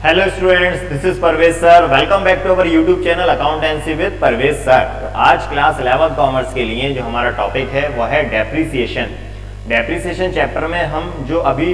Hello students, this is Parvez sir. Welcome back to our YouTube channel accountancy with Parvez sir. तो आज class 11th commerce के लिए जो हमारा टॉपिक है वो है डेप्रिसिएशन। डेप्रिसिएशन चैप्टर में हम जो अभी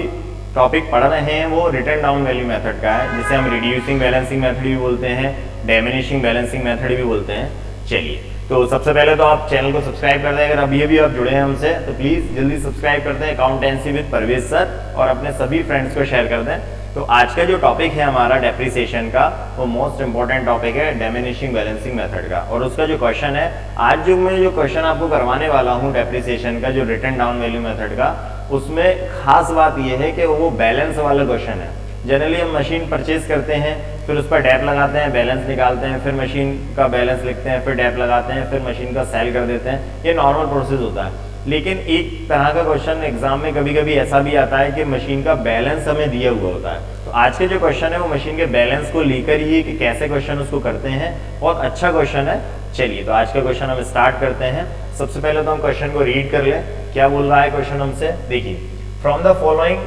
टॉपिक पढ़ रहे हैं वो रिटर्न डाउन वैल्यू मेथड का है, जिसे हम रिड्यूसिंग बैलेंसिंग मेथड भी बोलते हैं, डिमिनिशिंग बैलेंसिंग मेथड भी बोलते हैं। चलिए, तो सबसे पहले तो आप चैनल को सब्सक्राइब कर दें। अगर अभी भी आप जुड़े हैं हमसे तो प्लीज जल्दी सब्सक्राइब कर दें अकाउंटेंसी विद परवेज सर, और अपने सभी फ्रेंड्स को शेयर कर दें। तो आज का जो टॉपिक है हमारा डेप्रिसिएशन का, वो मोस्ट इंपॉर्टेंट टॉपिक है डिमिनिशिंग बैलेंसिंग मेथड का। और उसका जो क्वेश्चन है, आज जो मैं जो क्वेश्चन आपको करवाने वाला हूँ डेप्रिसिएशन का, जो रिटर्न डाउन वैल्यू मेथड का, उसमें खास बात यह है कि वो बैलेंस वाला क्वेश्चन है। जनरली हम मशीन परचेज करते हैं, फिर उस पर डैप लगाते हैं, बैलेंस निकालते हैं, फिर मशीन का बैलेंस लिखते हैं, फिर डैप लगाते हैं, फिर मशीन का सेल कर देते हैं। ये नॉर्मल प्रोसेस होता है। लेकिन एक तरह का क्वेश्चन एग्जाम में कभी कभी ऐसा भी आता है कि मशीन का बैलेंस हमें दिया हुआ होता है। तो आज के जो क्वेश्चन है वो मशीन के बैलेंस को लेकर ही कि कैसे क्वेश्चन उसको करते हैं। बहुत अच्छा क्वेश्चन है। चलिए, तो आज का क्वेश्चन हम स्टार्ट करते हैं। सबसे पहले तो हम क्वेश्चन को रीड कर लें। क्या बोल रहा है क्वेश्चन हमसे, देखिए। From the following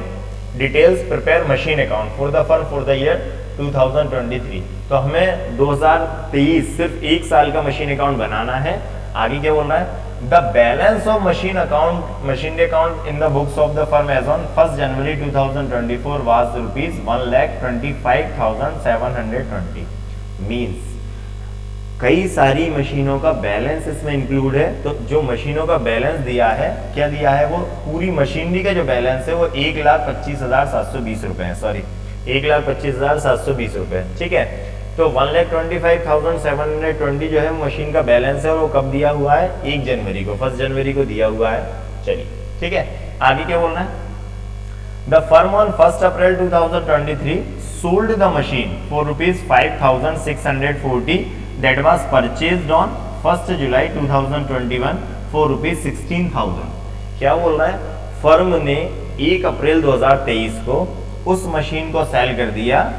details prepare machine account for the firm for the year 2023। तो हमें 2023 सिर्फ एक साल का मशीन अकाउंट बनाना है। आगे क्या बोल रहा है, the balance of machine account in the books of the firm as on 1 January 2024 was ₹1,25,720। Means कई सारी मशीनों का बैलेंस इसमें इंक्लूड है। तो जो मशीनों का बैलेंस दिया है, क्या दिया है, वो पूरी मशीनरी का जो बैलेंस है वो 1,25,720 रुपए है। सॉरी, 1,25,720 रुपए। ठीक है, तो 1,25,720 जो है मशीन का बैलेंस है, और वो कब दिया हुआ है, 1 जनवरी को, 1 जनवरी को दिया हुआ है। चलिए, ठीक है, आगे क्या बोलना है, the firm on 1 April 2023 sold the machine for ₹5,640 that was purchased on 1 July 2021 for ₹16,000। क्या बोल रहा है, फर्म ने 1 अप्रैल 2023 को उस मशीन को सेल कर दिया।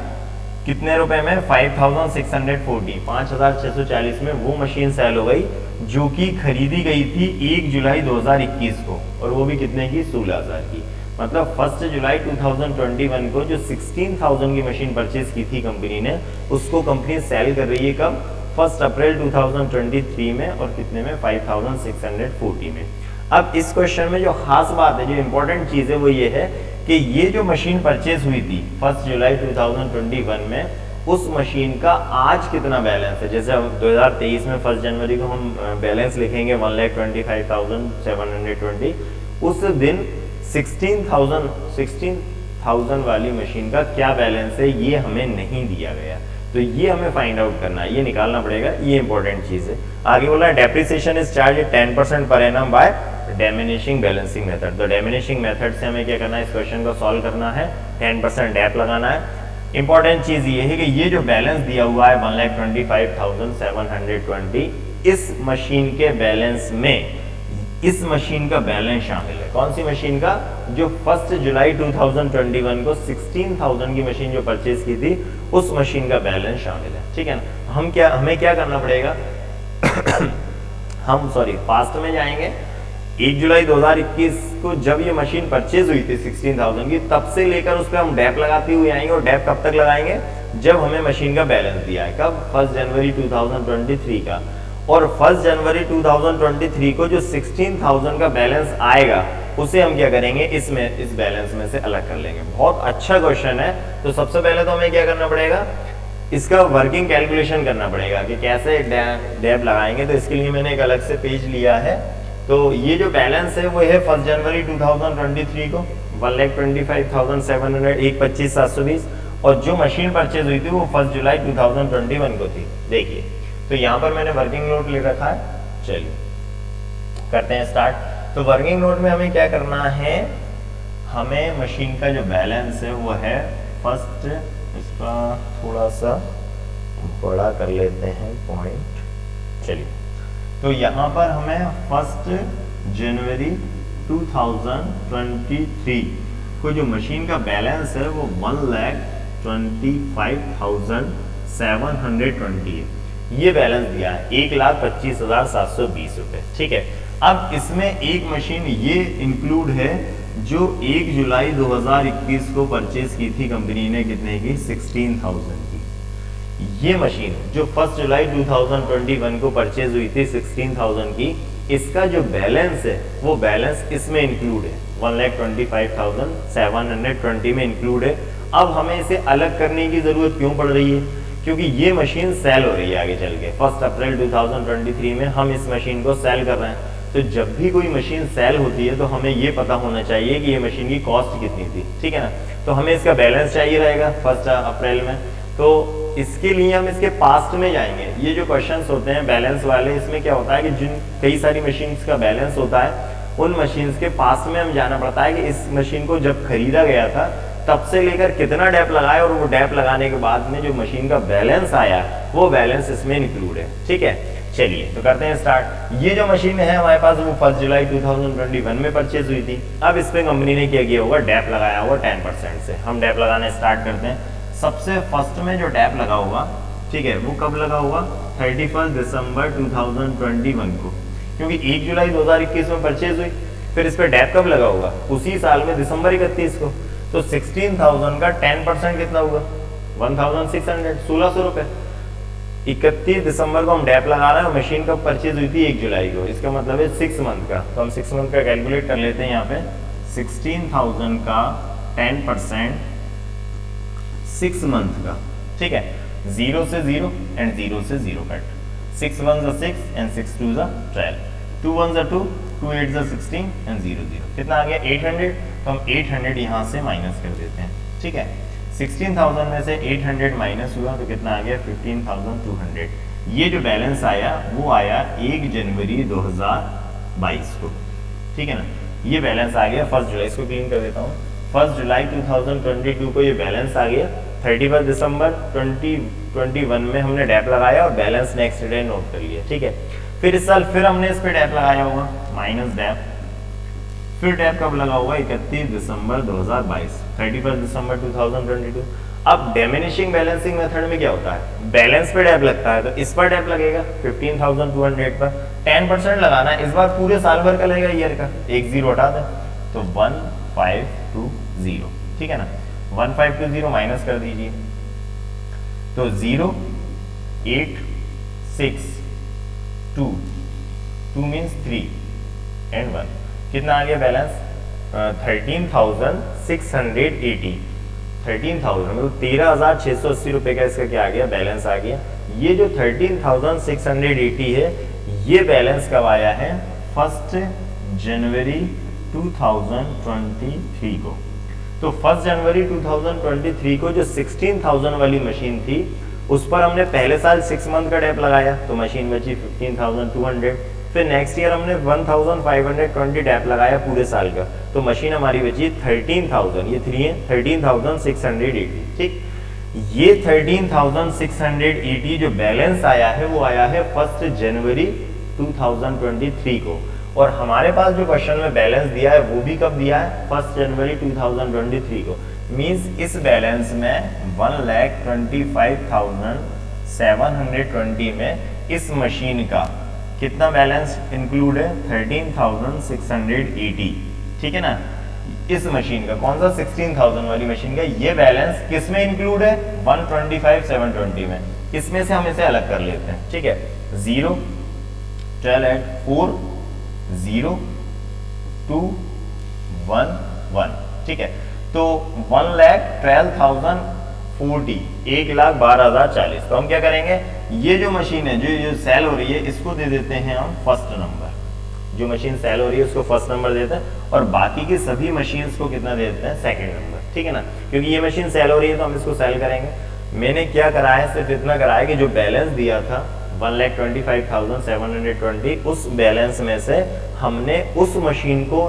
कितने रुपए में, 5,640, 5,640 में वो मशीन सेल हो गई, जो कि खरीदी गई थी 1 जुलाई 2021 को, और वो भी कितने की, 16,000 की। मतलब 1 जुलाई 2021 को जो 16,000 की मशीन परचेज की थी कंपनी ने, उसको कंपनी सेल कर रही है कब, 1 अप्रैल 2023 में, और कितने में, 5,640 में। अब इस क्वेश्चन में जो खास बात है, जो इंपॉर्टेंट चीज है, वो ये है कि ये जो मशीन परचेज हुई थी 1 जुलाई 2021 में, उस मशीन का आज कितना बैलेंस है। जैसे 2023 में 1 जनवरी को हम बैलेंस लिखेंगे 1,25,720, उस दिन 16,000 वाली मशीन का क्या बैलेंस है, ये हमें नहीं दिया गया। तो ये हमें फाइंड आउट करना है, ये निकालना पड़ेगा, ये इंपॉर्टेंट चीज है। आगे बोला है depreciation is charge 10% per annum by diminishing balancing method. तो डिमिनिशिंग मेथड से हमें क्या करना है, इस क्वेश्चन को सॉल्व करना है, 10% डैप लगाना है। इंपॉर्टेंट चीज ये है कि ये जो बैलेंस दिया हुआ है 1,25,720, इस मशीन के बैलेंस में इस मशीन का बैलेंस शामिल है। कौन सी मशीन का, जो 1 जुलाई 2021 को 16,000 की मशीन जो परचेज की थी, उस मशीन का बैलेंस शामिल है। ठीक है ना, हमें क्या करना पड़ेगा हम पास्ट में जाएंगे। 1 जुलाई 2021 को जब ये मशीन परचेज हुई थी 16,000 की, तब से लेकर उस पर हम डैप लगाते हुए आएंगे। और डैप कब तक लगाएंगे, जब हमें मशीन का बैलेंस दिया है, कब, 1 जनवरी 2023 का। और 1 जनवरी 2023 को जो 16,000 का बैलेंस आएगा, उसे हम क्या करेंगे, इस बैलेंस में से अलग कर लेंगे। बहुत अच्छा क्वेश्चन है। तो सबसे पहले तो हमें क्या करना पड़ेगा, इसका वर्किंग कैलकुलेशन करना पड़ेगा कि कैसे डैप लगाएंगे। तो इसके लिए मैंने एक अलग से पेज लिया है। तो ये जो बैलेंस है वो है 1 जनवरी 2023 को 1,25,720, और जो मशीन परचेज हुई थी वो 1 जुलाई 2021 को थी। देखिए, तो यहाँ पर मैंने वर्किंग नोट लिख रखा है। चलिए करते हैं स्टार्ट। तो वर्किंग नोट में हमें क्या करना है, हमें मशीन का जो बैलेंस है वो है, फर्स्ट इसका थोड़ा सा बड़ा कर लेते हैं पॉइंट। चलिए, तो यहाँ पर हमें 1 जनवरी 2023 को जो मशीन का बैलेंस है वो 1,25,720 है। ये बैलेंस दिया है 1,25,720 रुपए। ठीक है, अब इसमें एक मशीन ये इंक्लूड है जो 1 जुलाई 2021 को परचेज की थी कंपनी ने कितने की, 16,000 की। ये मशीन जो 1 जुलाई 2021 को परचेज हुई थी 16,000 की, इसका जो बैलेंस है वो बैलेंस इसमें इंक्लूड है, 1,25,720 में इंक्लूड है। अब हमें इसे अलग करने की जरूरत क्यों पड़ रही है, क्योंकि ये मशीन सेल हो रही है आगे चल के। 1 अप्रैल 2023 में हम इस मशीन को सेल कर रहे हैं, तो जब भी कोई मशीन सेल होती है तो हमें ये पता होना चाहिए कि ये मशीन की कॉस्ट कितनी थी, ठीक है ना। तो हमें इसका बैलेंस चाहिए रहेगा 1 अप्रैल में, तो इसके लिए हम इसके पास्ट में जाएंगे। ये जो क्वेश्चंस होते हैं बैलेंस वाले, इसमें क्या होता है कि जिन कई सारी मशीन्स का बैलेंस होता है, उन मशीन्स के पास्ट में हम जाना पड़ता है कि इस मशीन को जब खरीदा गया था तब से लेकर कितना डैप लगाया, और वो डैप लगाने के बाद में जो मशीन का बैलेंस आया वो बैलेंस इसमें इंक्लूड है, ठीक है। चलिए तो करते हैं स्टार्ट। ये जो मशीन है हमारे पास वो 1 जुलाई 2021 में परचेज हुई थी। अब इस पे कंपनी ने क्या किया होगा, डैप लगाया होगा 10% से। हम डैप लगाना स्टार्ट करते हैं। सबसे फर्स्ट में जो डैप लगा होगा, ठीक है, वो कब लगा होगा, 31 दिसंबर 2021 को, क्योंकि 1 जुलाई 2021 में परचेज हुई। फिर इस पे डैप कब लगा होगा, उसी साल में दिसंबर 31 को। तो 16,000 का 10% कितना होगा, 1,600, 1,600 रुपए। 31 दिसंबर को हम डैप लगा रहे हैं, मशीन कब परचेज हुई थी, 1 जुलाई को। इसका मतलब है 6 मंथ का। तो हम 6 मंथ का कैलकुलेट कर लेते हैं यहाँ पे। 16,000 का 10% 6 मंथ का, ठीक है। 0 से 0 एंड 0 से 0 कट। 6 1 6 and 6 2 12, 2 1 2, 2 8 16 and 0 0। कितना आ गया, 800। तो हम 800 यहाँ से माइनस कर देते हैं, ठीक है। 16,000 में से 800 माइनस हुआ तो कितना आ गया, 15,200। ये जो बैलेंस आया वो आया 1 जनवरी 2022 को, ठीक है ना। ये बैलेंस आ गया 1 जुलाई, इसको क्लीन कर देता हूँ। 1 जुलाई 2022 को ये बैलेंस आ गया। 31 दिसंबर 2021 में हमने डैप लगाया और बैलेंस नेक्स्ट डे नोट कर लिया, ठीक है। फिर इस साल फिर हमने इस पे डैप लगाया होगा, माइनस डैप। फिर डैप कब लगा होगा, 31 दिसंबर 2022, 31 दिसंबर 2022। अब डिमिनिशिंग बैलेंसिंग मेथड में क्या होता है, बैलेंस पे डैप लगता है तो इस पर डैप लगेगा 15,200 पर। 10% लगाना है, इस बार पूरे साल भर का लगेगा, ईयर का। एक जीरो हटा दें तो 1520, ठीक है ना। 1520 माइनस कर दीजिए तो 0 8 6 2 मीन्स 3 एंड 1। कितना आ गया बैलेंस, 13,680। 13,000 मतलब 13,680 रुपए का इसका क्या आ गया, बैलेंस आ गया। ये जो 13,680 है ये बैलेंस कब आया है, 1 जनवरी 2023 को। तो 1 जनवरी 2023 को जो 16,000 वाली मशीन थी उस पर हमने पहले साल 6 मंथ का डैप लगाया तो मशीन बची 15,200। फिर नेक्स्ट ईयर हमने 1,520 डैप लगाया पूरे साल का, तो मशीन हमारी बची 13,000, ये 3 है, 13,680, ठीक। ये 13,680 जो बैलेंस आया है वो आया है 1 जनवरी 2023 को। और हमारे पास जो क्वेश्चन में बैलेंस दिया है वो भी कब दिया है, 1 जनवरी 2023 को। मींस इस बैलेंस में 1,25,720 में इस मशीन का कितना बैलेंस इंक्लूड है, 13,680, ठीक है ना। इस मशीन का कौन सा, 16,000 वाली मशीन का ये बैलेंस किस में इंक्लूड है, 125,720 में। इसमें से हम इसे अलग कर लेते हैं, ठीक है। 0 12 8 4 0 2 1 1, ठीक है। तो 1,12,040, 1,12,040। तो हम क्या करेंगे, ये जो मशीन है जो सेल हो रही है इसको दे देते हैं हम फर्स्ट नंबर। जो मशीन सेल हो रही है उसको फर्स्ट नंबर देते हैं और बाकी की सभी मशीन्स को कितना दे देते हैं, सेकंड नंबर, ठीक है ना। क्योंकि ये मशीन सेल हो रही है तो हम इसको सेल करेंगे। मैंने क्या करा है, सिर्फ इतना करा है कि जो बैलेंस दिया था 1,25,720, उस बैलेंस में से हमने उस मशीन को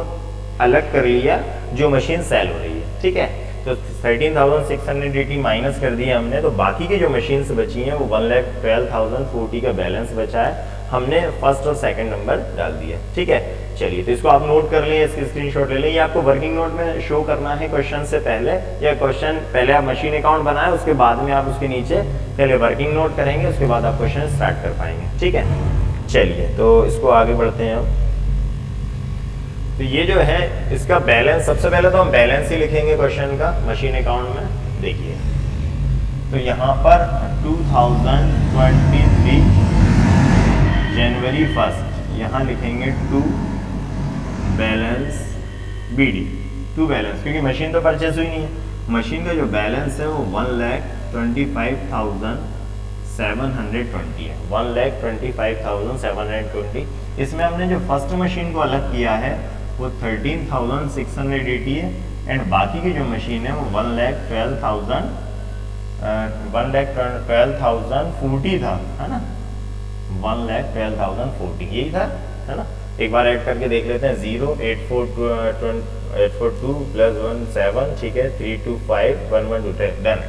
अलग कर लिया जो मशीन सेल हो रही है, ठीक है। तो 13,680 माइनस कर दिया हमने, तो बाकी की जो मशीन्स बची हैं वो 1,12,040 का बैलेंस बचा है, हमने फर्स्ट और सेकंड नंबर डाल दिया, ठीक है। चलिए तो इसको आप नोट कर लें, इसकी स्क्रीनशॉट ले लें। ये आपको वर्किंग नोट में शो करना है क्वेश्चन से पहले, या क्वेश्चन पहले आप मशीन अकाउंट बनाए उसके बाद में आप उसके नीचे पहले वर्किंग नोट करेंगे, उसके बाद आप क्वेश्चन स्टार्ट कर पाएंगे, ठीक है। चलिए तो इसको आगे बढ़ते हैं हम। तो ये जो है इसका बैलेंस, सबसे पहले तो हम बैलेंस ही लिखेंगे क्वेश्चन का मशीन अकाउंट में। देखिए तो यहाँ पर 2023 जनवरी 1 यहाँ लिखेंगे to balance BD, to balance, क्योंकि मशीन तो परचेस हुई नहीं है। मशीन का जो बैलेंस है वो 1,25,720 है, 1,25,720। इसमें हमने जो फर्स्ट मशीन को अलग किया है वो 13,680 है, एंड बाकी की जो मशीन है वो 1,12,040 था, है ना, 1,12,040 यही था, है ना। एक बार ऐड करके देख लेते हैं, 0,842 प्लस 17, ठीक है, 325,112 डन।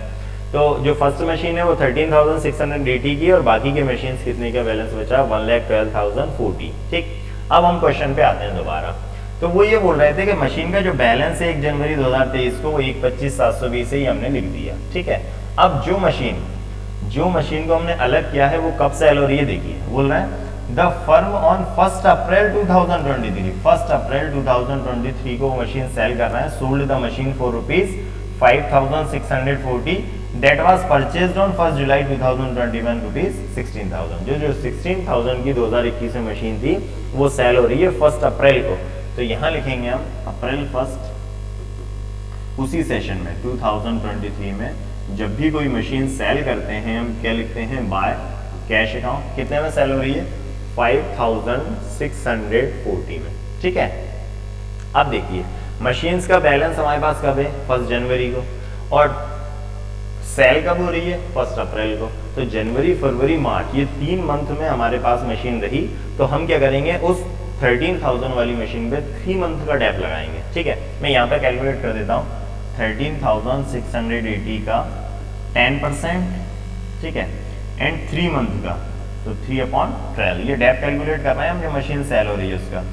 तो जो फर्स्ट मशीन है वो 13,680 की, और बाकी के मशीन कितने का बैलेंस बचा, 1,12,040। ठीक, अब हम क्वेश्चन पे आते हैं दोबारा। तो वो ये बोल रहे थे कि मशीन का जो बैलेंस है 1 जनवरी 2023 को वो 1,25,720 से ही हमने लिख दिया। ठीक है, अब जो मशीन को हमने अलग किया है वो कब सेल हो रही है, देखिए बोल रहे हैं द फर्म ऑन 1 अप्रैल 2023, 1 अप्रैल 2023 को मशीन सेल कर रहा है। Sold the machine for ₹5,640 that was purchased on 1 जुलाई 2021 ₹16,000। जो 16,000 की 2021 में मशीन थी वो सेल हो रही है 1 अप्रैल को। तो यहाँ लिखेंगे हम अप्रैल 1 उसी सेशन में 2023 में जब भी कोई मशीन सेल करते हैं हम क्या लिखते हैं, बाय कैश अकाउंट। कितने में सेल हो रही है, 5,640 में। ठीक है, अब देखिए मशीन्स का बैलेंस हमारे पास कब है, 1 जनवरी को, और सेल कब हो रही है, 1 अप्रैल को। तो जनवरी, फरवरी, मार्च ये 3 मंथ में हमारे पास मशीन रही। तो हम क्या करेंगे, उस 13,000 वाली मशीन पे 3 मंथ का डेप लगाएंगे। ठीक है, मैं यहाँ पे कैलकुलेट कर देता हूँ। 13,680 का 10%, ठीक है, एंड 3 मंथ का, तो 3/12 ये डेप कैलकुलेट कर रहे हैं हम, जो मशीन सेल हो रही है उसका।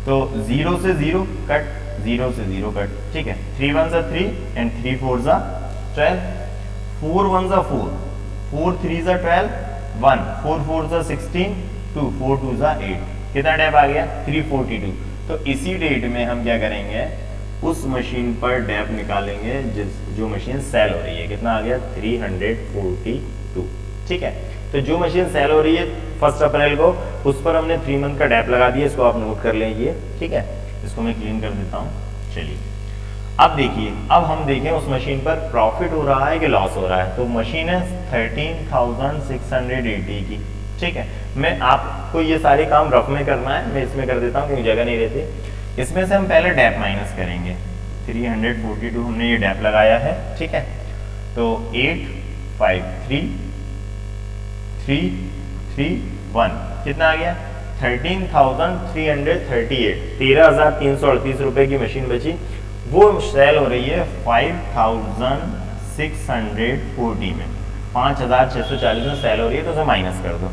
तो 0 से 0 कट, 0 से 0 कट, ठीक है, 3 1 जा 3 एंड 3 4 जा 12, 4 1 जा 4, 4 3 जा 12, 1 4 4 जा 16, 2 4 2 जा 8, कितना डेप आ गया, 342। तो इसी डेट में हम क्या करेंगे, उस मशीन पर डेप निकालेंगे जो मशीन सेल हो रही है। कितना आ गया, 342। ठीक है, तो जो मशीन सेल हो रही है 1 अप्रैल को, उस पर हमने 3 मंथ का डेप लगा दिया। इसको आप नोट कर लीजिए। ठीक है, इसको मैं क्लीन कर देता हूँ। चलिए अब देखिए, अब हम देखें उस मशीन पर प्रॉफिट हो रहा है कि लॉस हो रहा है। तो मशीन है 13,680 की। ठीक है, मैं आपको ये सारे काम रफ में करना है, मैं इसमें कर देता हूँ क्योंकि जगह नहीं रहती। इसमें से हम पहले डेप माइनस करेंगे। 342 हमने ये डेप लगाया है। ठीक है, तो 853,331 कितना आ गया, 13,338, 13,338 रुपए की मशीन बची। वो सेल हो रही है 5,640 में, 5,640 में सेल हो रही है। तो उसे माइनस कर दो,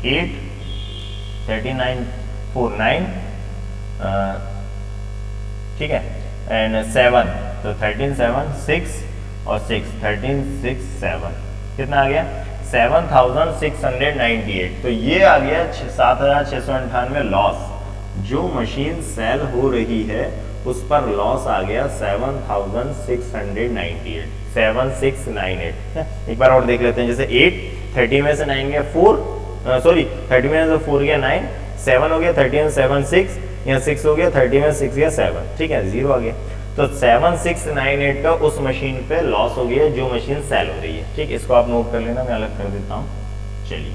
83949, ठीक है, एंड 7, तो 13 7 6 और 6 13 6 7 कितना आ गया, 7,698। तो ये आ गया 7,698 लॉस। जो मशीन सेल हो रही है उस पर लॉस आ गया 7,698, 7698। एक बार और देख लेते हैं, जैसे 8, 30 में से 9 गया 4, सॉरी 30 में से 4 गया 9, 7 हो गया, 30 में 7 6, यहाँ 6 हो गया, 30 में 6 गया 7, ठीक है, 0 आ गया। तो 7698 का उस मशीन पे लॉस हो गया जो मशीन सेल हो रही है। ठीक, इसको आप नोट कर लेना, मैं अलग कर देता हूँ। चलिए,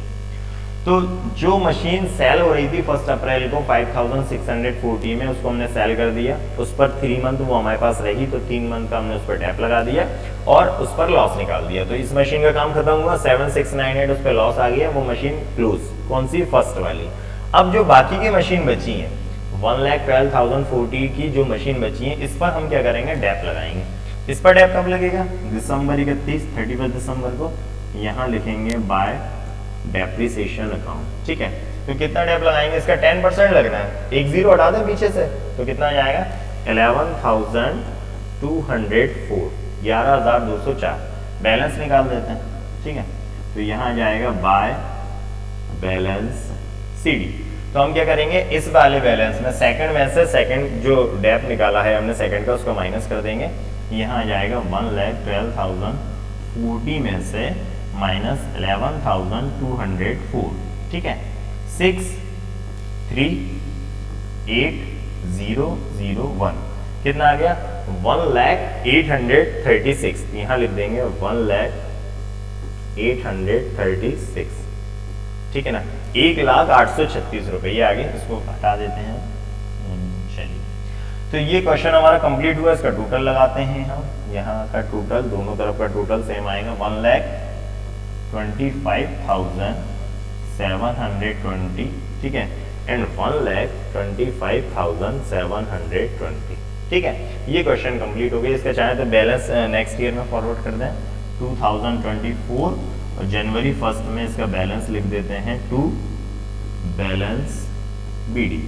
तो जो मशीन सेल हो रही थी 1 अप्रैल को 5,640 में, उसको हमने सेल कर दिया। उस पर 3 मंथ वो हमारे पास रही, तो 3 मंथ का हमने उस पर टैप लगा दिया और उस पर लॉस निकाल दिया। तो इस मशीन का काम खत्म हुआ, 7698 उस पर लॉस आ गया, वो मशीन क्लोज। कौन सी, फर्स्ट वाली। अब जो बाकी की मशीन बची है 1,12,040 की जो मशीन बची है, इस पर हम क्या करेंगे, डेप लगाएंगे। इस पर डेप कब लगेगा, दिसंबर 31 दिसंबर को। यहाँ लिखेंगे बाय डेप्रिसिएशन अकाउंट। ठीक है, तो कितना डेप लगाएंगे, इसका 10% लगना है, एक 0 हटा दें पीछे से, तो कितना जाएगा, 11,204, 11,204। बैलेंस निकाल देते हैं। ठीक है, तो यहाँ जाएगा बाय बैलेंस CD। तो हम क्या करेंगे, इस वाले बैलेंस में सेकंड में से सेकंड जो डेप निकाला है हमने सेकंड का, उसको माइनस कर देंगे। यहाँ आ जाएगा 1,12,040 में से माइनस 11,204, ठीक है। 638,001 कितना आ गया, 1,08,36। यहाँ लिख देंगे 1,08,36, ठीक है ना। 1,08,36 रुपए ये आगे, इसको हटा देते हैं। चलिए, तो ये क्वेश्चन हमारा कंप्लीट हुआ। इसका टोटल लगाते हैं हम, यहाँ का टोटल, दोनों तरफ का टोटल सेम आएगा 1,25,720, ठीक है, एंड 1,25,720, ठीक है। ये क्वेश्चन कंप्लीट हो गया। इसका चाहे तो बैलेंस नेक्स्ट ईयर में फॉरवर्ड कर दें, 2024 और जनवरी 1 में इसका बैलेंस लिख देते हैं 2 बैलेंस BD।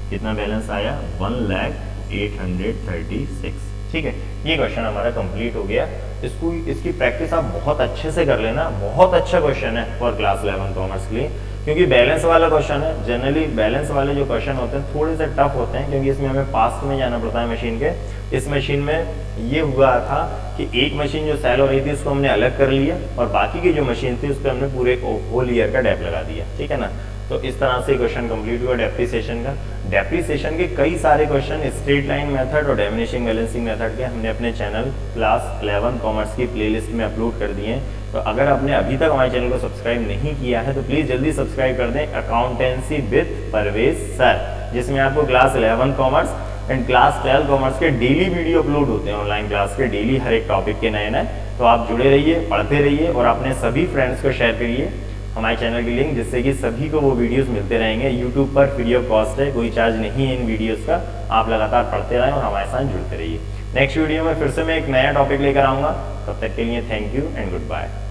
कितना बैलेंस आया, 1,08,36, ठीक है। ये क्वेश्चन हमारा कंप्लीट हो गया। इसकी प्रैक्टिस आप बहुत अच्छे से कर लेना। बहुत अच्छा क्वेश्चन है फॉर क्लास 11 कॉमर्स के लिए, क्योंकि बैलेंस वाला क्वेश्चन है। जनरली बैलेंस वाले जो क्वेश्चन होते हैं थोड़े से टफ होते हैं, क्योंकि इसमें हमें पास्ट में जाना पड़ता है मशीन के। इस मशीन में ये हुआ था कि एक मशीन जो सेल हो रही थी उसको हमने अलग कर लिया, और बाकी की जो मशीन थी उस पर हमने पूरे होल ईयर का डेप लगा दिया, ठीक है ना। तो इस तरह से क्वेश्चन कंप्लीट हुआ डेप्रिसिएशन का। डेप्रिसिएशन के कई सारे क्वेश्चन स्ट्रेट लाइन मेथड और डिमिनिशिंग बैलेंसिंग मेथड के हमने अपने चैनल क्लास 11 कॉमर्स की प्लेलिस्ट में अपलोड कर दिए हैं। तो अगर आपने अभी तक हमारे चैनल को सब्सक्राइब नहीं किया है तो प्लीज़ जल्दी सब्सक्राइब कर दें, अकाउंटेंसी विद परवेज सर, जिसमें आपको class 11 commerce and class 12 commerce के डेली वीडियो अपलोड होते हैं, ऑनलाइन क्लास के डेली, हर एक टॉपिक के नए नए। तो आप जुड़े रहिए, पढ़ते रहिए और अपने सभी फ्रेंड्स को शेयर करिए हमारे चैनल की लिंक, जिससे कि सभी को वो वीडियोस मिलते रहेंगे। यूट्यूब पर फ्री ऑफ कॉस्ट है, कोई चार्ज नहीं है इन वीडियोस का। आप लगातार पढ़ते रहें और हमारे साथ जुड़ते रहिए। नेक्स्ट वीडियो में फिर से मैं एक नया टॉपिक लेकर आऊँगा। तब तक के लिए thank you and good bye.